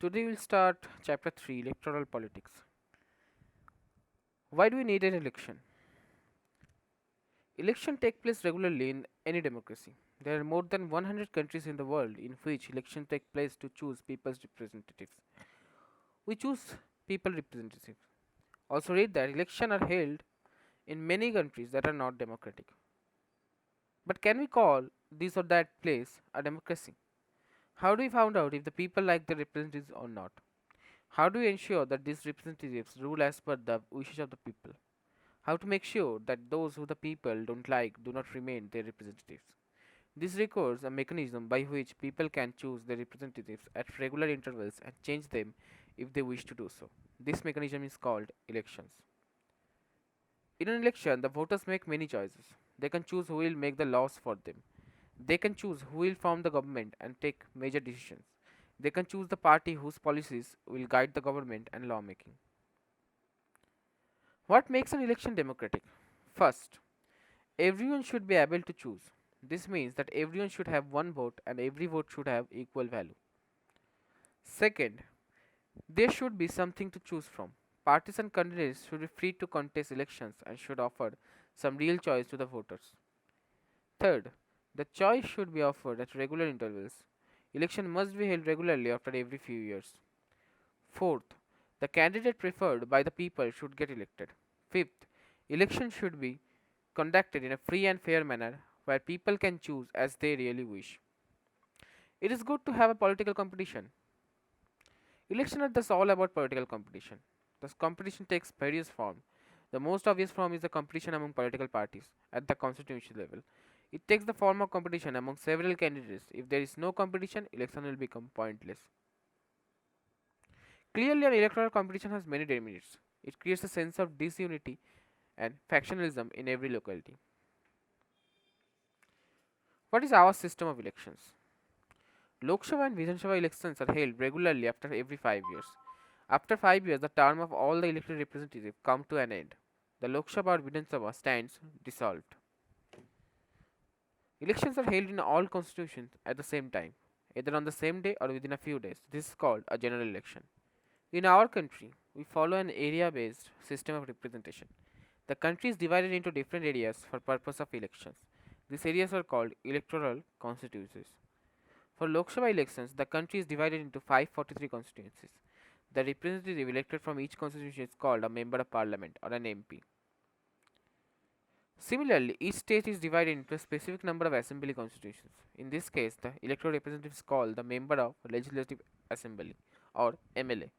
Today we'll start chapter 3, Electoral Politics. Why do we need an election? Elections take place regularly in any democracy. There are more than 100 countries in the world in which elections take place to choose people's representatives. We choose people representatives. Also read that elections are held in many countries that are not democratic. But can we call this or that place a democracy? How do we find out if the people like the representatives or not? How do we ensure that these representatives rule as per the wishes of the people? How to make sure that those who the people don't like do not remain their representatives. This requires a mechanism by which people can choose their representatives at regular intervals and change them if they wish to do so. This mechanism is called elections. In an election, the voters make many choices. They can choose who will make the laws for them. They can choose who will form the government and take major decisions. They can choose the party whose policies will guide the government and lawmaking. What makes an election democratic? First, everyone should be able to choose. This means that everyone should have one vote and every vote should have equal value. Second, there should be something to choose from. Parties and candidates should be free to contest elections and should offer some real choice to the voters. Third, the choice should be offered at regular intervals. Election must be held regularly after every few years. Fourth, the candidate preferred by the people should get elected. Fifth, election should be conducted in a free and fair manner where people can choose as they really wish. It is good to have a political competition. Election are thus all about political competition. This competition takes various forms. The most obvious form is the competition among political parties at the constituency level. It takes the form of competition among several candidates. If there is no competition, election will become pointless. Clearly, an electoral competition has many demerits. It creates a sense of disunity and factionalism in every locality. What is our system of elections? Lok Sabha and Vidhan Sabha elections are held regularly after every 5 years. After 5 years, the term of all the elected representatives come to an end. The Lok Sabha or Vidhan Sabha stands dissolved. Elections are held in all constitutions at the same time, either on the same day or within a few days. This is called a general election. In our country, we follow an area-based system of representation. The country is divided into different areas for purpose of elections. These areas are called electoral constituencies. For Lok Sabha elections, the country is divided into 543 constituencies. The representative elected from each constituency is called a member of parliament or an MP. Similarly, each state is divided into a specific number of assembly constituencies. In this case, the electoral representative is called the member of legislative assembly or MLA.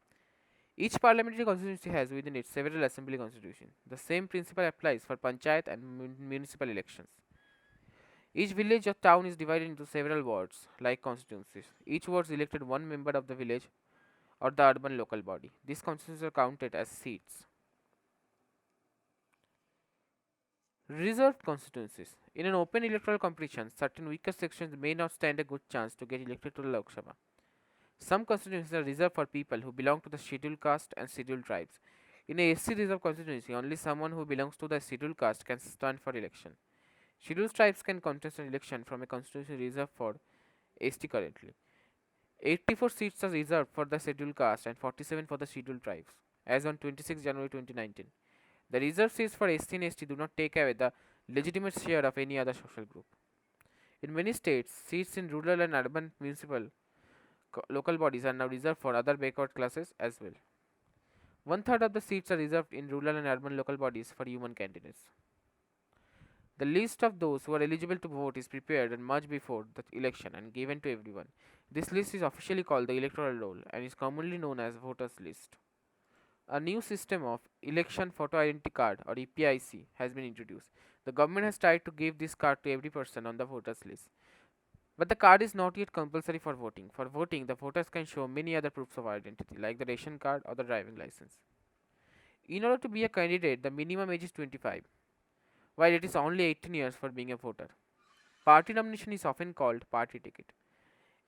Each parliamentary constituency has within it several assembly constitutions. The same principle applies for panchayat and municipal elections. Each village or town is divided into several wards, like constituencies. Each ward elected one member of the village or the urban local body. These constituencies are counted as seats. Reserved constituencies. In an open electoral competition, certain weaker sections may not stand a good chance to get elected to the Lok Sabha. Some constituencies are reserved for people who belong to the scheduled caste and scheduled tribes. In a SC reserved constituency, only someone who belongs to the scheduled caste can stand for election. Scheduled tribes can contest an election from a constituency reserved for ST currently. 84 seats are reserved for the scheduled caste and 47 for the scheduled tribes, as on 26 January 2019. The reserved seats for SC and ST do not take away the legitimate share of any other social group. In many states, seats in rural and urban municipal local bodies are now reserved for other backward classes as well. One third of the seats are reserved in rural and urban local bodies for human candidates. The list of those who are eligible to vote is prepared and much before the election and given to everyone. This list is officially called the electoral roll and is commonly known as voters list. A new system of election photo identity card or EPIC has been introduced. The government has tried to give this card to every person on the voters list. But the card is not yet compulsory for voting. For voting, the voters can show many other proofs of identity like the ration card or the driving license. In order to be a candidate, the minimum age is 25, while it is only 18 years for being a voter. Party nomination is often called party ticket.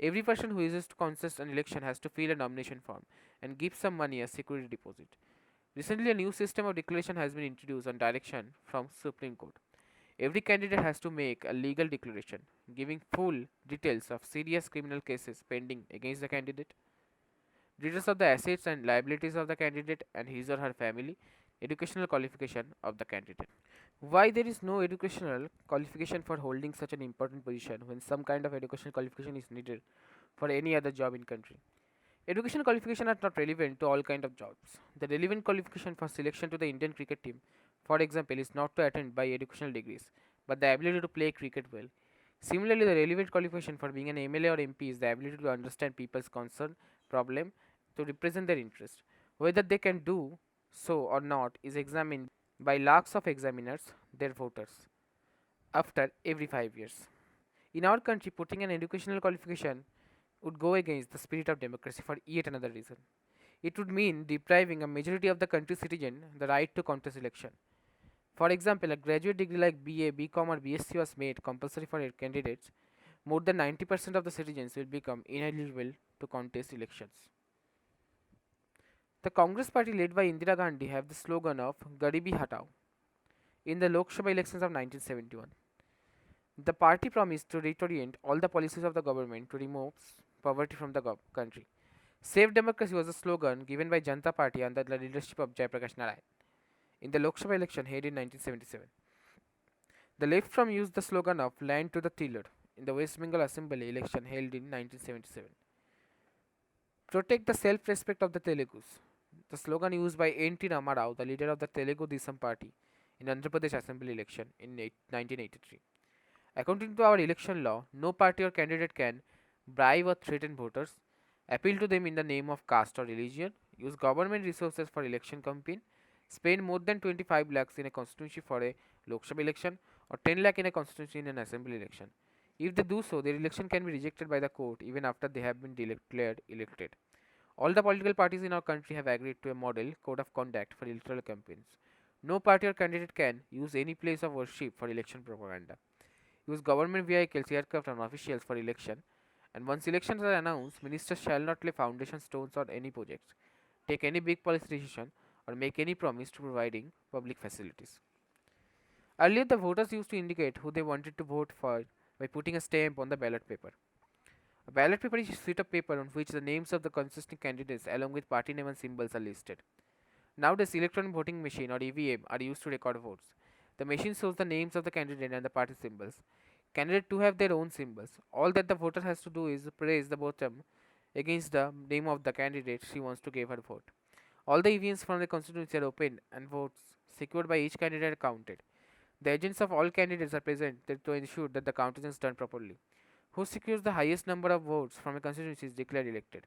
Every person who wishes to contest an election has to fill a nomination form and give some money as security deposit. Recently, a new system of declaration has been introduced on direction from Supreme Court. Every candidate has to make a legal declaration giving full details of serious criminal cases pending against the candidate, details of the assets and liabilities of the candidate and his or her family, educational qualification of the candidate. Why there is no educational qualification for holding such an important position when some kind of educational qualification is needed for any other job in country? Educational qualifications are not relevant to all kind of jobs. The relevant qualification for selection to the Indian cricket team, for example, is not to attend by educational degrees, but the ability to play cricket well. Similarly, the relevant qualification for being an MLA or MP is the ability to understand people's concern, problem, to represent their interest. Whether they can do so or not is examined by lakhs of examiners, their voters, after every 5 years. In our country, putting an educational qualification would go against the spirit of democracy for yet another reason. It would mean depriving a majority of the country's citizens the right to contest election. For example, a graduate degree like BA, BCom, or BSc was made compulsory for candidates. More than 90% of the citizens will become ineligible to contest elections. The Congress party led by Indira Gandhi have the slogan of Garibi Hatao in the Lok Sabha elections of 1971. The party promised to reorient all the policies of the government to remove poverty from the country. Save Democracy was a slogan given by Janata Party under the leadership of Jayaprakash Narayan in the Lok Sabha election held in 1977. The left from used the slogan of Land to the Tiller in the West Bengal Assembly election held in 1977. Protect the self-respect of the Telugus. The slogan used by N.T. Ramarao, the leader of the Telugu Desam Party, in Andhra Pradesh Assembly election in 1983. According to our election law, no party or candidate can bribe or threaten voters, appeal to them in the name of caste or religion, use government resources for election campaign, spend more than 25 lakhs in a constituency for a Lok Sabha election, or 10 lakh in a constituency in an assembly election. If they do so, their election can be rejected by the court even after they have been declared elected. All the political parties in our country have agreed to a model code of conduct for electoral campaigns. No party or candidate can use any place of worship for election propaganda, use government vehicles, aircraft, and officials for election, and once elections are announced, ministers shall not lay foundation stones on any projects, take any big policy decision, or make any promise to providing public facilities. Earlier, the voters used to indicate who they wanted to vote for by putting a stamp on the ballot paper. A ballot paper is a sheet of paper on which the names of the contesting candidates along with party name and symbols are listed. Nowadays, electronic voting machine or EVM are used to record votes. The machine shows the names of the candidate and the party symbols. Candidates too have their own symbols. All that the voter has to do is press the button against the name of the candidate she wants to give her vote. All the EVMs from the constituency are opened and votes secured by each candidate are counted. The agents of all candidates are present to ensure that the counting is done properly. Who secures the highest number of votes from a constituency is declared elected.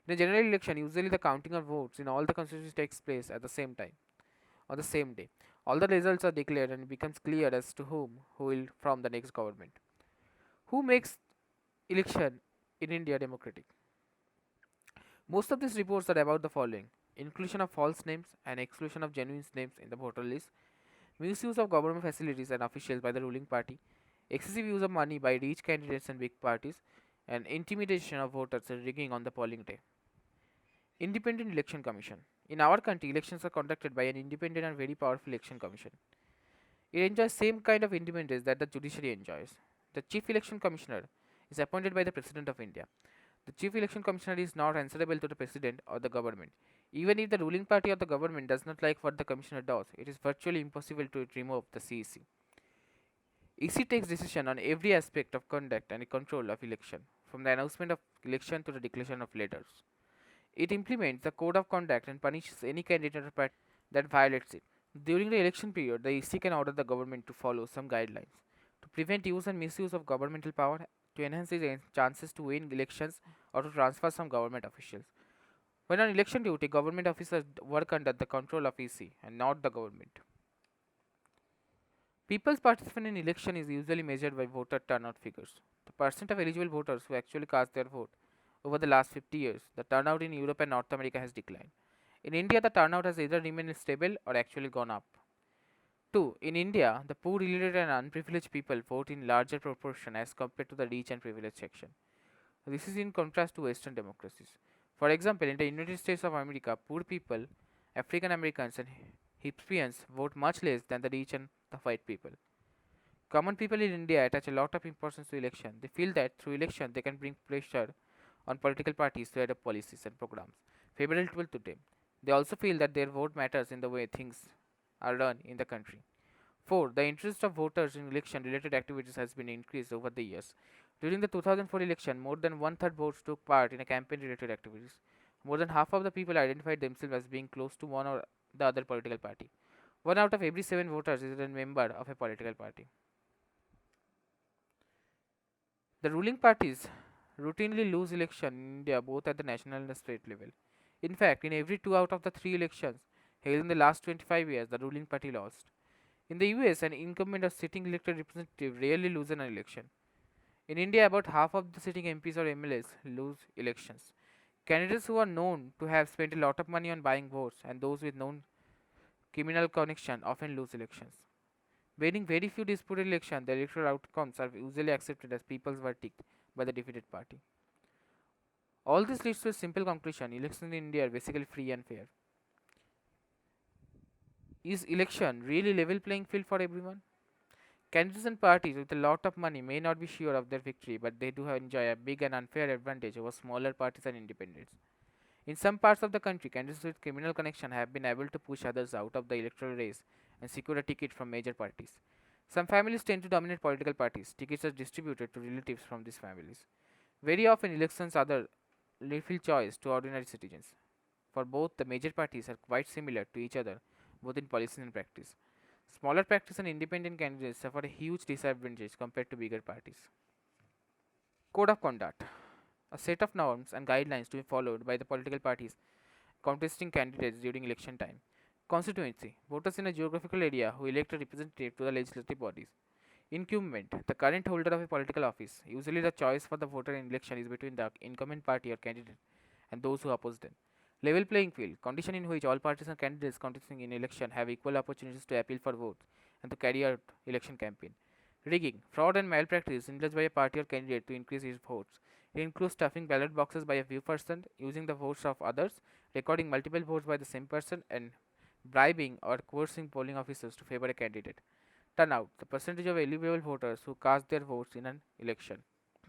In a general election, usually the counting of votes in all the constituencies takes place at the same time, on the same day. All the results are declared and it becomes clear as to who will form the next government. Who makes election in India democratic? Most of these reports are about the following: inclusion of false names and exclusion of genuine names in the voter list, misuse of government facilities and officials by the ruling party, excessive use of money by rich candidates and big parties, and intimidation of voters and rigging on the polling day. Independent Election Commission. In our country, elections are conducted by an independent and very powerful election commission. It enjoys same kind of independence that the judiciary enjoys. The Chief Election Commissioner is appointed by the President of India. The Chief Election Commissioner is not answerable to the President or the government. Even if the ruling party or the government does not like what the Commissioner does, it is virtually impossible to remove the CEC. EC takes decision on every aspect of conduct and control of election, from the announcement of election to the declaration of leaders. It implements the code of conduct and punishes any candidate or party that violates it. During the election period, the EC can order the government to follow some guidelines to prevent use and misuse of governmental power, to enhance its chances to win elections, or to transfer some government officials. When on election duty, government officers work under the control of EC and not the government. People's participation in election is usually measured by voter turnout figures. The percent of eligible voters who actually cast their vote. Over the last 50 years, the turnout in Europe and North America has declined. In India, the turnout has either remained stable or actually gone up. 2. In India, the poor, illiterate, and unprivileged people vote in larger proportion as compared to the rich and privileged section. This is in contrast to Western democracies. For example, in the United States of America, poor people, African Americans, and Hispanics vote much less than the rich and the white people. Common people in India attach a lot of importance to election. They feel that through election they can bring pressure on political parties to adopt policies and programs favorable to them. They also feel that their vote matters in the way things are run in the country. 4. The interest of voters in election related activities has been increased over the years. During the 2004 election, more than one third votes took part in campaign related activities. More than half of the people identified themselves as being close to one or the other political party. One out of every 7 voters is a member of a political party. The ruling parties routinely lose elections in India both at the national and the state level. In fact, in every 2 out of the 3 elections held in the last 25 years, the ruling party lost. In the US, an incumbent or sitting elected representative rarely loses an election. In India, about half of the sitting MPs or MLAs lose elections. Candidates who are known to have spent a lot of money on buying votes and those with known criminal connection often lose elections. Winning very few disputed elections, the electoral outcomes are usually accepted as people's verdict by the defeated party. All this leads to a simple conclusion: elections in India are basically free and fair. Is election really level playing field for everyone? Candidates and parties with a lot of money may not be sure of their victory, but they do enjoy a big and unfair advantage over smaller parties and independents. In some parts of the country, candidates with criminal connection have been able to push others out of the electoral race and secure a ticket from major parties. Some families tend to dominate political parties. Tickets are distributed to relatives from these families. Very often, elections are the lethal choice to ordinary citizens. For both, the major parties are quite similar to each other, both in policy and practice. Smaller practice and independent candidates suffer a huge disadvantage compared to bigger parties. Code of conduct: a set of norms and guidelines to be followed by the political parties contesting candidates during election time. Constituency: voters in a geographical area who elect a representative to the legislative bodies. Incumbent: the current holder of a political office. Usually, the choice for the voter in election is between the incumbent party or candidate and those who oppose them. Level playing field: condition in which all parties and candidates contesting in election have equal opportunities to appeal for votes and to carry out election campaign. Rigging: fraud and malpractice indulged by a party or candidate to increase his votes. It includes stuffing ballot boxes by a few person, using the votes of others, recording multiple votes by the same person, and bribing or coercing polling officers to favor a candidate. Turnout: the percentage of eligible voters who cast their votes in an election.